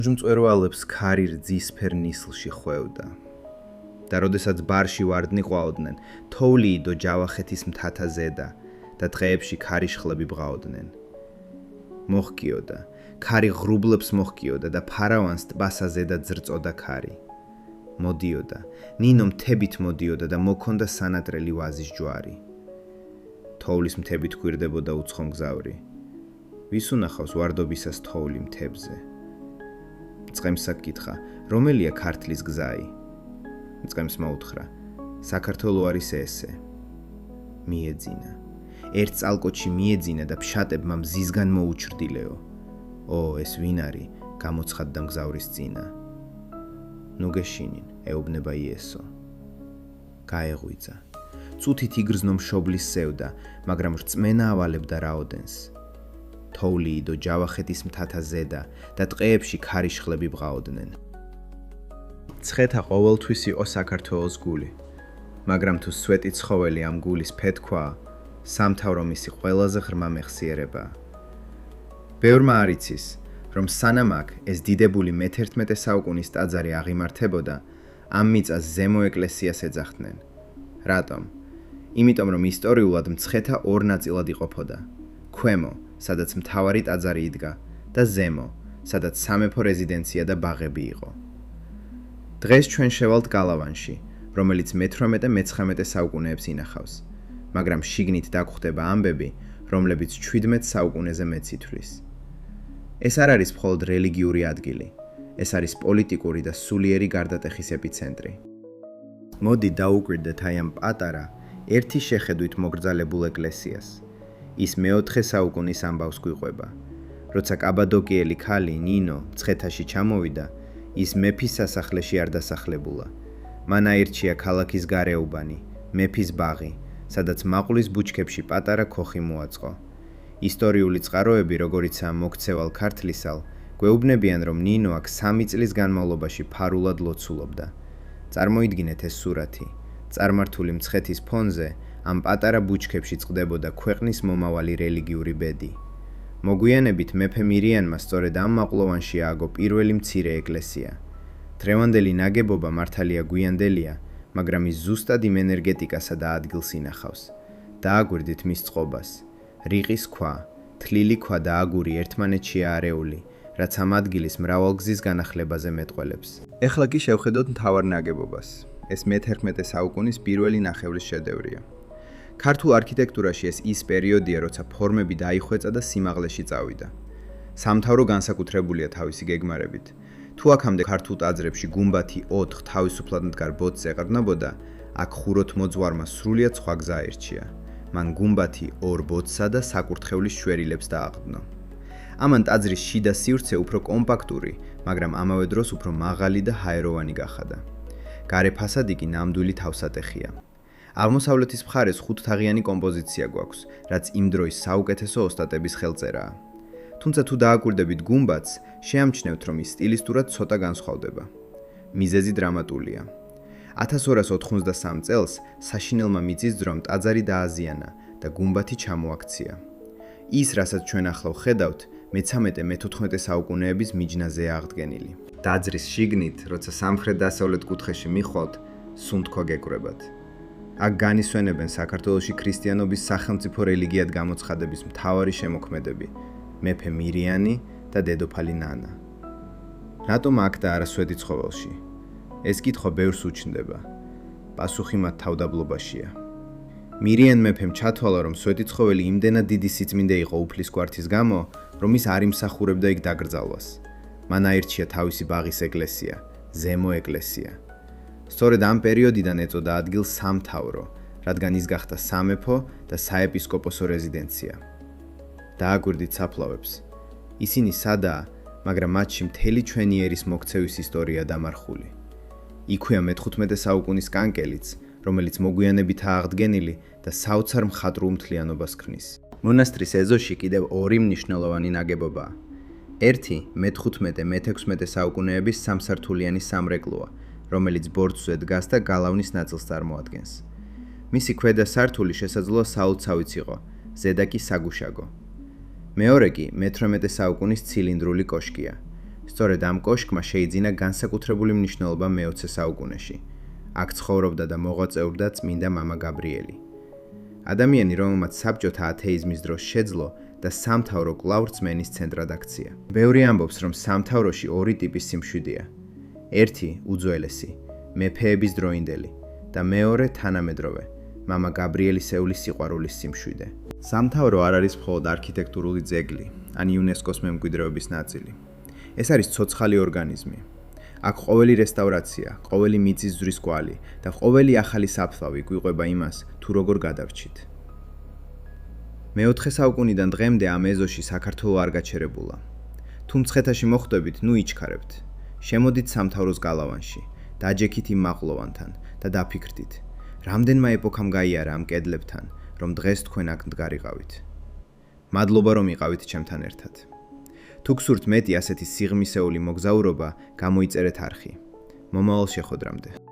მწვერვალებს ქარი რძისფერ ნისლში ხვევდა. და როდესაც ბარში ვარდნი ყვაოდნენ, თოვლი იდო ჯავახეთის მთათა ზედა და დღეებში ქარიშხლები ბღაოდნენ. მოხკიოდა, ქარი ღრუბლებს მოხკიოდა და ფარავანს ტბასა ზედა ძრწოდა ქარი. მოდიოდა, ნინო მთებით მოდიოდა და მოქონდა სანატრელი ვაზის ჯვარი. თოვლის მთებით გვირდებოდა უცხო მგზავრი. ვის უნახავს ვარდობისას თოვლი მთებზე? წყემსა გკითხა, რომელია ქართლის გზაი? წყემს მოუთხრა, საქართველო არის ესე. მიეძინა. ერთ წალკოჩი მიეძინა და ფშატებმა მზისგან მოუჩრდილეო. ო, ეს ვინ არის? გამოცხადდა მგზავრის წინა. ნუ გეშინინ, ეუბნება იესო. გაეღვიძა. წუთით იგრძნო მშობლის სევდა, მაგრამ რწმენა ავალებდა რაოდენს. თოვლი იდო ჯავახეთის მთათა ზედა და ტყეებში ქარიშხლები ბღაოდნენ. ცხეთა ყოველთვის იყო საქართველოს გული, მაგრამ თუ სვეტი ცხოველი ამ გულის ფეთქვაა, სამთავრო მისი ყველაზე ღრმა მეხსიერებაა. ბევრმა არ იცის, რომ სანამ აქ ეს დიდებული მე-11 საუკუნის ტაძარი აღიმართებოდა, ამ მიწას ზემო ეკლესიას ეძახდნენ. რატომ? იმიტომ რომ ისტორიულად მცხეთა ორ ნაწილად იყოფოდა. ქვემო, სადაც მთავარი ტაძარი იდგა და ზემო, სადაც სამეფო რეზიდენცია და ბაღები იყო. დღეს ჩვენ შევალთ გალავანში, რომელიც მე-18-მე-19 საუკუნეებს ინახავს, მაგრამ შიგნით დაგხვდება ამბები, რომლებიც 17 საუკუნეზე მეც ითვლის. ეს არ არის მხოლოდ რელიგიური ადგილი, ეს არის პოლიტიკური და სულიერი გარდატეხის ეპიცენტრი. მოდი დაუკვირდეთ აი ამ პატარა, ერთი შეხედვით მოგრძალებულ ეკლესიას. ის მე-4 საუკუნის ამბავს გვიყვება. როცა კაბადოკიელი ქალი ნინო მცხეთაში ჩამოვიდა, ის მეფის სასახლეში არ დასახლებულა. მან აირჩია ქალაქის გარეუბანი, მეფის ბაღი, სადაც მაყულის ბუჩქებში პატარა ქოხი მოაწყო. ისტორიული წყაროები, როგორიცაა მოქცევალ ქართლისალ, გვეუბნებიან, რომ ნინო აქ 3 წლის განმავლობაში ფარულად ლოცულობდა. წარმოიდგინეთ ეს სურათი. წარმართული მცხეთის ფონზე ამ პატარა ბუჩქებში წყდებოდა ქვეყნის მომავალი რელიგიური ბედი. მოგვიანებით მეფე მირიანმა სწორედ ამ მაყლოვანში ააგო პირველი მცირე ეკლესია. დღევანდელი ნაგებობა მართალია გვიანდელია, მაგრამ ის ზუსტად იმ ენერგეტიკასა და ადგილს ინახავს. დააგვირდით მის წყობას. რიყის ქვა, თლილი ქვა და აგური ერთმანეთშია არეული, რაც ამ ადგილის მრავალგზის განახლებაზე მეტყველებს. ეხლა კი შევხედოთ მთავარ ნაგებობას. ეს მე-11 საუკუნის პირველი ნახევრის შედევრია. ქართულ არქიტექტურაში ეს ის პერიოდია, როცა ფორმები დაიხვეწა და სიმაღლეში წავიდა. სამთავრო განსაკუთრებულია თავისი გეგმარებით. თუ აქამდე ქართულ ტაძრებში გუმბათი 4 თავისუფლად მდგარ ბოძს ეყრდნობოდა, აქ ხუროთმოძღვარმა სრულიად სხვა გზა აირჩია. მან გუმბათი 2 ბოძსა და საკურთხევლის შვერილებს დააყრდნო. ამან ტაძრის შიდა სივრცე უფრო კომპაქტური, მაგრამ ამავე დროს უფრო მაღალი და ჰაეროვანი გახადა. გარე ფასადი კი ნამდვილი თავსატეხია. აღმოსავლეთის მხარეს 5-თაღიანი კომპოზიცია გვაქვს, რაც იმ დროის საუკეთესო ოსტატების ხელწერაა. თუმცა თუ დააკვირდებით გუმბათს, შეამჩნევთ, რომ ის სტილისტურად ცოტა განსხვავდება. მიზეზი დრამატულია. 1283 წელს საშინელმა მიწისძვრამ ტაძარი დააზიანა და გუმბათი ჩამოაქცია. ის, რასაც ჩვენ ახლა ვხედავთ, მე-13-მე-14 საუკუნეების მიჯნაზეა აღდგენილი. ტაძრის შიგნით, როცა სამხრეთ-დასავლეთ კუთხეში მიხვალთ, სუნთქვა გეკვრებათ. აქ განისვენებენ საქართველოში ქრისტიანობის სახელმწიფო რელიგიად გამოცხადების მთავარი შემოქმედები, მეფე მირიანი და დედოფალი ნანა. რატომ აქ და არა სვეტიცხოველში? ეს კითხვა ბევრს უჩნდება. პასუხი მათ თავდაბლობაშია. მირიან მეფემ ჩათვალა, რომ სვეტიცხოველი იმდენად დიდი სიწმინდე იყო უფლის კვართის გამო, რომ ის არ იმსახურებდა იქ დაკრძალვას. მან აირჩია თავისი ბაღის ეკლესია, ზემო ეკლესია. სწორედ ამ პერიოდიდან ეწოდა ადგილს სამთავრო, რადგან ის გახდა სამეფო და საეპისკოპოსო რეზიდენცია. დააკვირდით საფლავებს. ისინი სადაა, მაგრამ მათში მთელი ჩვენი ერის მოქცევის ისტორია დამარხული. იქვეა მე-15 საუკუნის კანკელიც, რომელიც მოგვიანებითაა აღდგენილი და საოცარ მხატვრულ მთლიანობას ქმნის. მონასტრის ეზოში კიდევ 2 მნიშვნელოვანი ნაგებობაა. ერთი მე-15-მე-16 საუკუნეების სამსართულიანი სამრეკლოა, რომელიც ბორცვზე დგას და გალავნის ნაწილს წარმოადგენს. მისი ქვედა სართული შესაძლოა საოცავიც იყო, ზედა კი საგუშაგო. მეორე კი მე-18 საუკუნის ცილინდრული კოშკია. სწორედ ამ კოშკმა შეიძინა განსაკუთრებული მნიშვნელობა მე-20 საუკუნეში. აქ ცხოვრობდა და მოღვაწეობდა წმინდა მამა გაბრიელი. ადამიანი, რომელმაც საბჭოთა ათეიზმის დროს შეძლო და სამთავრო კვლავ რწმენის ცენტრად აქცია. ბევრი ამბობს, რომ სამთავროში ორი ტიპის სიმშვიდეა. ერთი უძველესი, მეფეების დროინდელი და მეორე თანამედროვე, მამა გაბრიელისეული სიყვარულის სიმშვიდე. სამთავრო არ არის მხოლოდ არქიტექტურული ძეგლი, ან იუნესკოს მემკვიდრეობის ნაწილი. ეს არის ცოცხალი ორგანიზმი. აქ ყოველი რესტავრაცია, ყოველი მიწის ძვრის კვალი და ყოველი ახალი საფლავი გვიყვება იმას, თუ როგორ გადავრჩით. მე-4 საუკუნიდან დღემდე ამ ეზოში საქართველო არ გაჩერებულა. თუ მცხეთაში მოხვდებით, ნუ იჩქარებთ. შემოდით სამთავროს გალავანში, დაჯექით იმ მაღლოვანთან და დაფიქრდით, რამდენმა ეპოქამ გაიარა ამ კედლებთან, რომ დღეს თქვენ აქ მდგარიყავით. მადლობა, რომ იყავით ჩემთან ერთად. თუ გსურთ მეტი ასეთი სიღრმისეული მოგზაურობა, გამოიწერეთ არხი. მომავალ შეხვედრამდე.